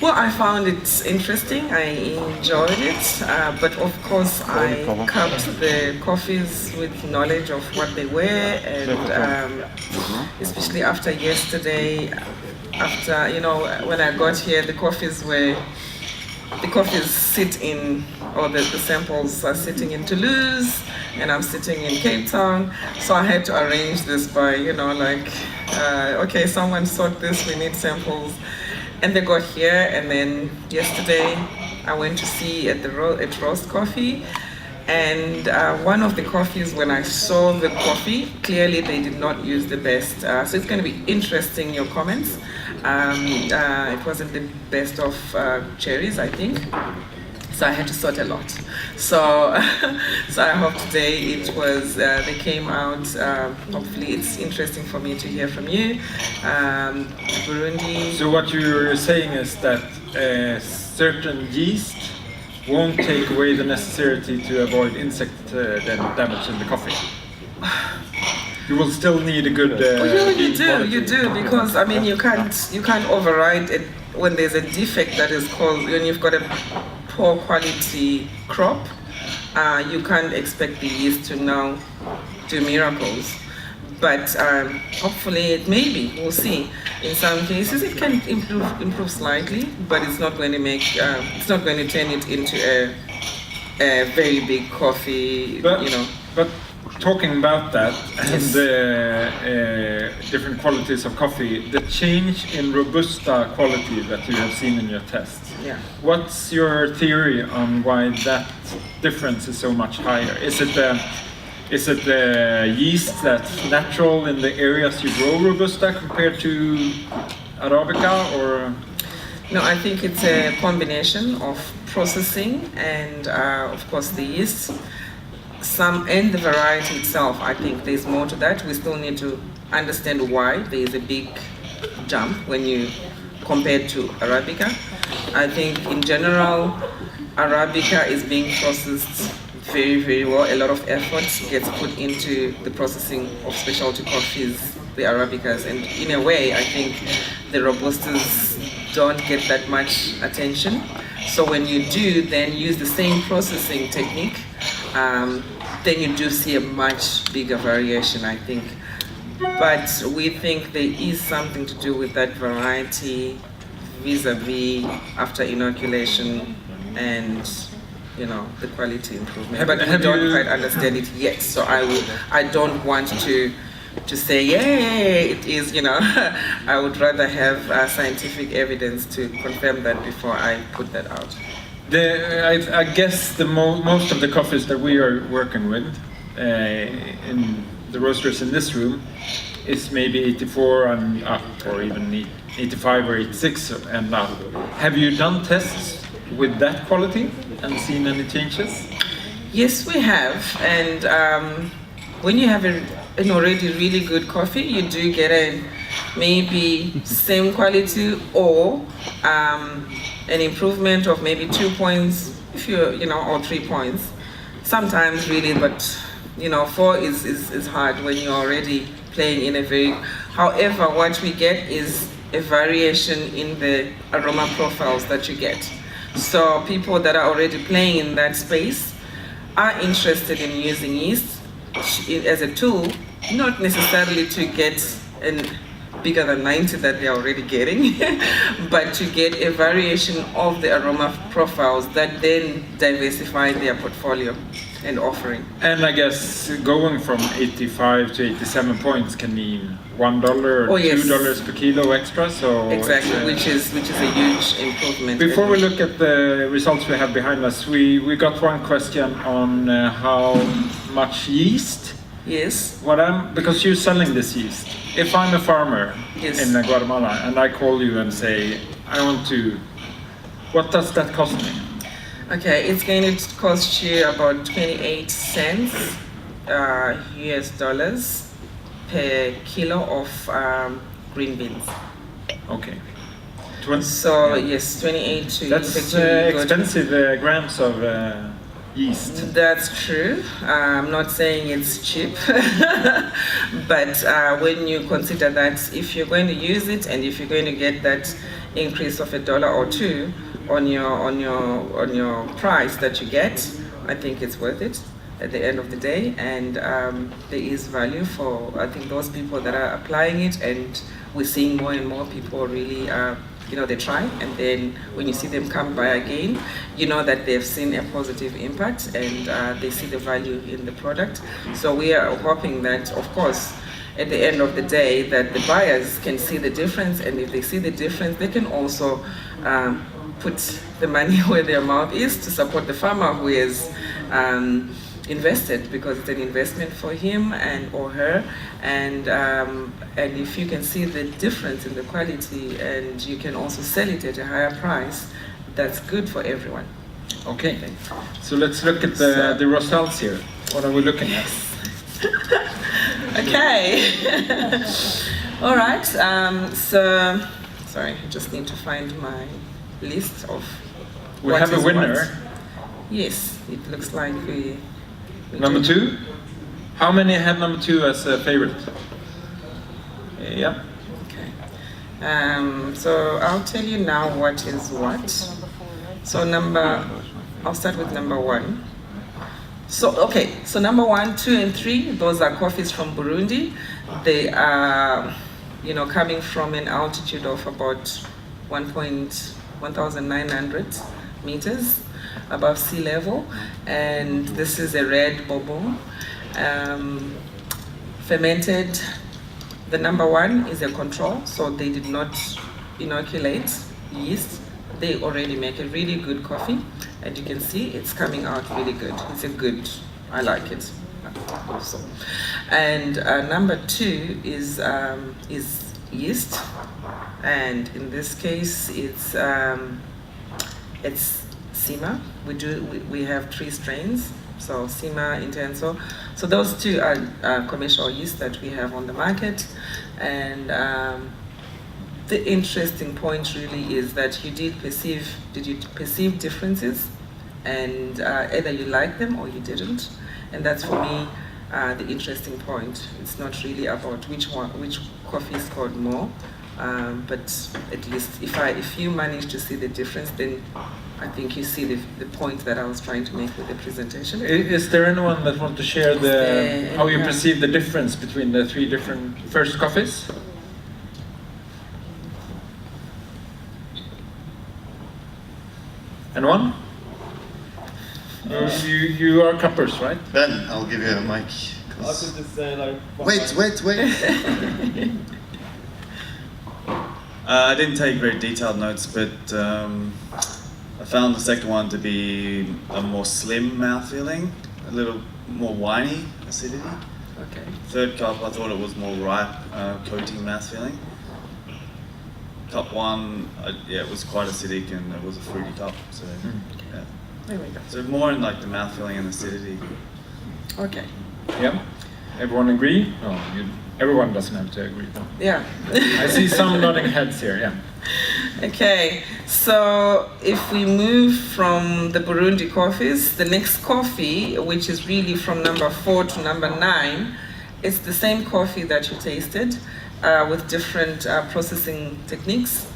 Well, I found it interesting. I enjoyed it, but of course, I cupped the coffees with knowledge of what they were, and especially after yesterday, after when I got here, the coffees sit in, or the samples are sitting in Toulouse, and I'm sitting in Cape Town. So I had to arrange this by, okay, someone sort this, we need samples. And they got here, and then yesterday I went to see at Roast Coffee, and one of the coffees, when I saw the coffee, clearly they did not use the best. So it's going to be interesting, your comments. It wasn't the best of cherries, I think. So I had to sort a lot. So, so I hope today they came out. Hopefully it's interesting for me to hear from you. Burundi. So what you're saying is that certain yeast won't take away the necessity to avoid insect damage in the coffee. You will still need a good. You do, because I mean you can't override it when there's a defect that is caused when you've got a poor quality crop. You can't expect the yeast to now do miracles, but hopefully we'll see. In some cases it can improve slightly, but it's not going to turn it into a very big coffee. But talking about that and the different qualities of coffee, the change in Robusta quality that you have seen in your tests. Yeah. What's your theory on why that difference is so much higher? Is it the yeast that's natural in the areas you grow Robusta compared to Arabica, or? No, I think it's a combination of processing and of course the yeast. And the variety itself. I think there's more to that. We still need to understand why there is a big jump when you compare to Arabica. I think in general, Arabica is being processed very, very well. A lot of effort gets put into the processing of specialty coffees, the Arabicas, and in a way, I think the Robustas don't get that much attention. So when you do then use the same processing technique, then you do see a much bigger variation, I think. But we think there is something to do with that variety vis-a-vis after inoculation and the quality improvement. But we don't quite understand it yet, so I don't want to say it is, I would rather have scientific evidence to confirm that before I put that out. I guess most of the coffees that we are working with in the roasters in this room is maybe 84 and up, or even 85 or 86 and up. Have you done tests with that quality and seen any changes? Yes, we have. And when you have an already really good coffee, you do get a maybe same quality or an improvement of maybe 2 points, if or 3 points. Sometimes really, but 4 is hard when you're already playing in a very. However, what we get is a variation in the aroma profiles that you get. So people that are already playing in that space are interested in using yeast as a tool, not necessarily to get bigger than 90 that they're already getting, but to get a variation of the aroma profiles that then diversify their portfolio and offering. And I guess going from 85 to 87 points can mean $1 or $2 per kilo extra. So exactly, which is a huge improvement. Before we look at the results we have behind us, we got one question on how much yeast. Yes. Because you're selling this yeast. If I'm a farmer in Guatemala and I call you and say, what does that cost me? Okay, it's going to cost you about 28 cents US dollars per kilo of green beans. Okay. Yes, 28 to. That's expensive grams of yeast. That's true. I'm not saying it's cheap, but when you consider that if you're going to use it and if you're going to get that increase of $1 or $2 on your price that you get, I think it's worth it at the end of the day. And there is value for, I think, those people that are applying it, and we're seeing more and more people really they try, and then when you see them come by again, you know that they've seen a positive impact, and they see the value in the product. So we are hoping that, of course, at the end of the day, that the buyers can see the difference, and if they see the difference, they can also put the money where their mouth is to support the farmer who is invested, because it's an investment for him and or her, and if you can see the difference in the quality and you can also sell it at a higher price, that's good for everyone. Okay, so let's look at the results here. What are we looking at? Okay. All right. So sorry, I just need to find my list of. We have a winner. What. Yes, it looks like we number 2? How many had number 2 as a favorite? Yeah. Okay. So I'll tell you now what is what. So I'll start with number 1. So number 1, 2, and 3, those are coffees from Burundi. They are, coming from an altitude of about 1,900 meters above sea level, and this is a red bobo, fermented. The number 1 is a control, so they did not inoculate yeast. They already make a really good coffee, and you can see it's coming out really good. I like it also. And number 2 is yeast, and in this case it's Sima. We have 3 strains, so Sima, Intenso. So those 2 are commercial yeast that we have on the market, and the interesting point really is that did you perceive differences, and either you like them or you didn't, and that's for me the interesting point. It's not really about which coffee scored more, but at least if you manage to see the difference, then I think you see the point that I was trying to make with the presentation. Is there anyone that wants to share how you perceive the difference between the 3 different first coffees? Anyone? You are cuppers, right? Ben, I'll give you a mic. I could just say Wait. I didn't take very detailed notes, but I found the second one to be a more slim mouthfeeling, a little more winey acidity. Okay. Third cup, I thought it was more ripe, coating mouthfeeling. Cup 1, it was quite acidic, and it was a fruity cup. So, yeah. There we go. So more in like the mouthfeeling and acidity. Okay. Yeah. Everyone agree? No, everyone doesn't have to agree. No. Yeah. I see some nodding heads here. Yeah. Okay, so if we move from the Burundi coffees, the next coffee, which is really from number 4 to number 9, it's the same coffee that you tasted with different processing techniques.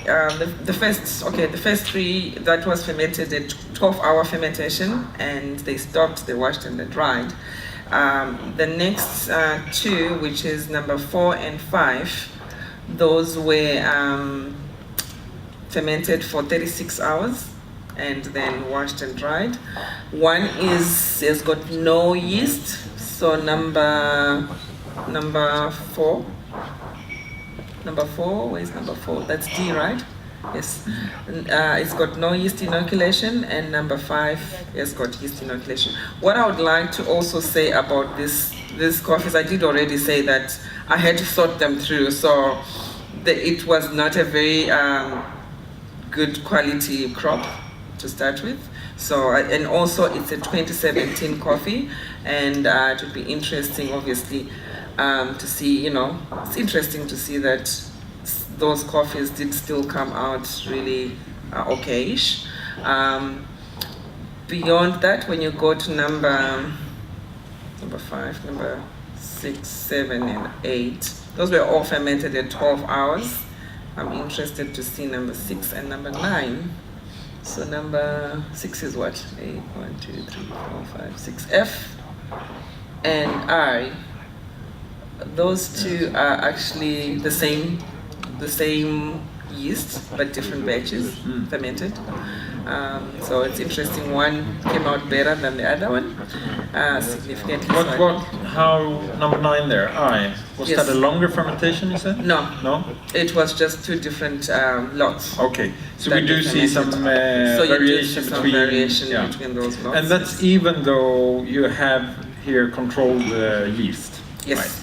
The first 3, that was fermented at 12-hour fermentation, and they stopped, they washed, and they dried. The next 2, which is number 4 and 5, those were fermented for 36 hours and then washed and dried. 1 has got no yeast, so number 4. Number 4, where's number 4? That's D, right? Yes. It's got no yeast inoculation, and number 5 has got yeast inoculation. What I would like to also say about this coffees, I did already say that I had to sort them through, so it was not a very good quality crop to start with. So, and also it's a 2017 coffee, and it would be interesting, obviously, to see, it's interesting to see that those coffees did still come out really okay-ish. Beyond that, when you go to number 5, number 6, 7, and 8, those were all fermented at 12 hours. I'm interested to see number 6 and number 9. So number 6 is what? 8, 1, 2, 3, 4, 5, 6. F and I. Those two are actually the same yeast, but different batches fermented. So it's interesting. One came out better than the other one, significantly. How number 9 there? Was Yes. that a longer fermentation? You said No, no. it was just 2 different lots. Okay, so that we do see some so you do variation see some between variation between those lots. and that's even though you have here controlled yeast. Yes. Right?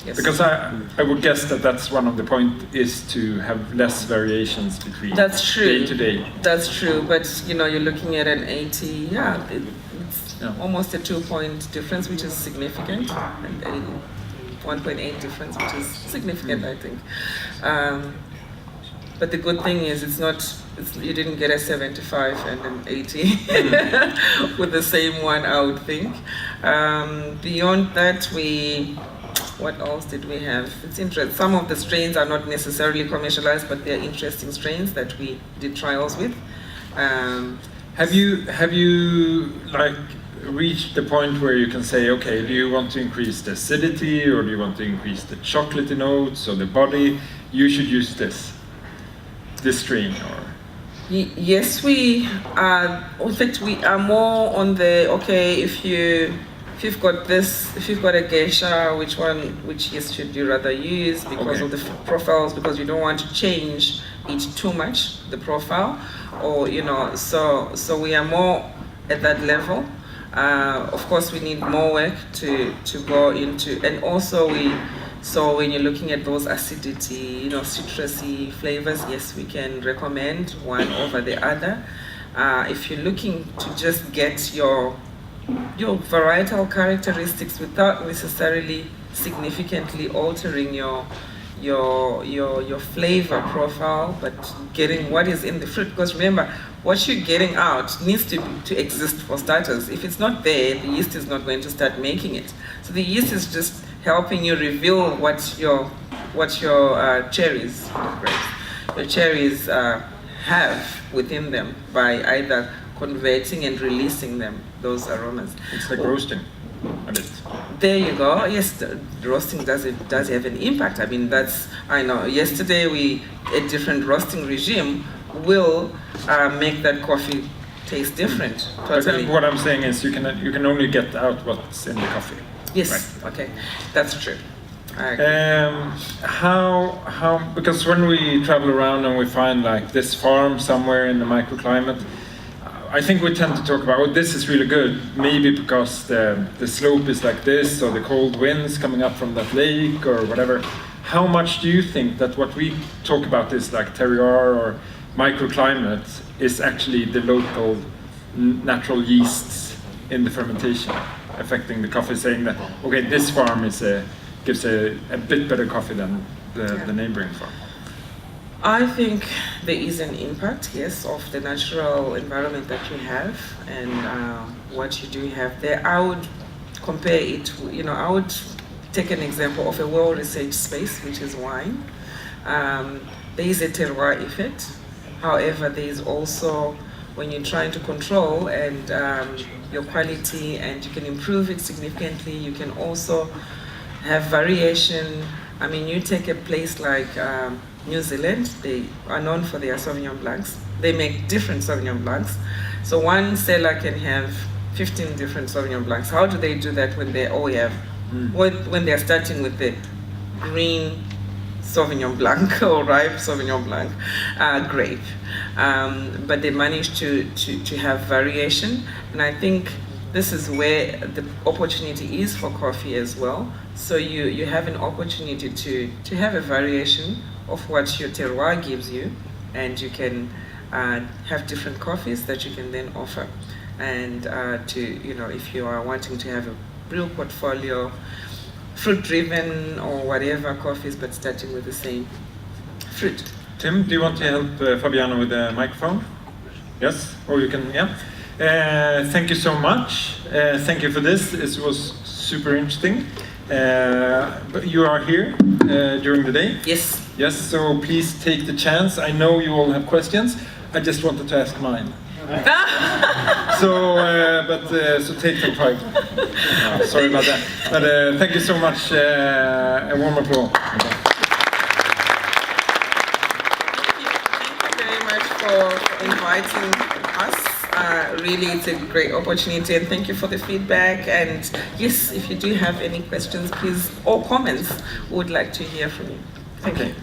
Yes. Because I would guess that that's one of the point is to have less variations between That's true. day to day. That's true, but you're looking at an 80, it's almost a 2-point difference, which is significant, and a 1.8 difference, which is significant, I think. But the good thing is you didn't get a 75 and an 80 with the same one, I would think. Beyond that, what else did we have? It's interesting. Some of the strains are not necessarily commercialized, but they're interesting strains that we did trials with. Have you like reached the point where you can say, okay, do you want to increase the acidity or do you want to increase the chocolatey notes or the body? You should use this strain or. Yes, we are. In fact, we are more on the if you've got a geisha, which yeast should you rather use because of the profiles, because you don't want to change it too much, the profile, or so we are more at that level. Of course, we need more work to go into, and also so when you're looking at those acidity, citrusy flavors, yes, we can recommend one over the other. If you're looking to just get your varietal characteristics without necessarily significantly altering your flavor profile, but getting what is in the fruit. Because remember, what you're getting out needs to exist for starters. If it's not there, the yeast is not going to start making it. So the yeast is just helping you reveal what your cherries, your cherries have within them by either converting and releasing them, those aromas. It's like roasting a bit. There you go. Yes, the roasting does have an impact. I mean, I know. Yesterday a different roasting regime will make that coffee taste different. Totally. But what I'm saying is you can only get out what's in the coffee. Yes. Right. Okay. That's true. I agree. How because when we travel around and we find like this farm somewhere in the microclimate, I think we tend to talk about, this is really good, maybe because the slope is like this, or the cold winds coming up from that lake, or whatever. How much do you think that what we talk about is like terroir or microclimate is actually the local natural yeasts in the fermentation affecting the coffee, saying that, okay, this farm gives a bit better coffee than the neighboring farm? I think there is an impact, yes, of the natural environment that you have and what you do have there. I would compare it to, I would take an example of a well-researched space, which is wine. There is a terroir effect. However, there is also, when you're trying to control and your quality, and you can improve it significantly, you can also have variation. I mean, you take a place like New Zealand, they are known for their Sauvignon Blancs. They make different Sauvignon Blancs. So one seller can have 15 different Sauvignon Blancs. How do they do that when they all have, when they're starting with the green Sauvignon Blanc or ripe Sauvignon Blanc grape? But they manage to have variation. And I think this is where the opportunity is for coffee as well. So you have an opportunity to have a variation of what your terroir gives you, and you can have different coffees that you can then offer. And if you are wanting to have a real portfolio, fruit-driven or whatever coffees, but starting with the same fruit. Tim, do you want to help Fabiano with the microphone? Yes? Or you can, yeah? Thank you so much. Thank you for this. This was super interesting. But you are here during the day? Yes. Yes, so please take the chance. I know you all have questions. I just wanted to ask mine. So take the time. Sorry about that. But thank you so much. A warm applause. Thank you very much for inviting us. Really, it's a great opportunity, and thank you for the feedback. And yes, if you do have any questions, please, or comments, we would like to hear from you. Thank you.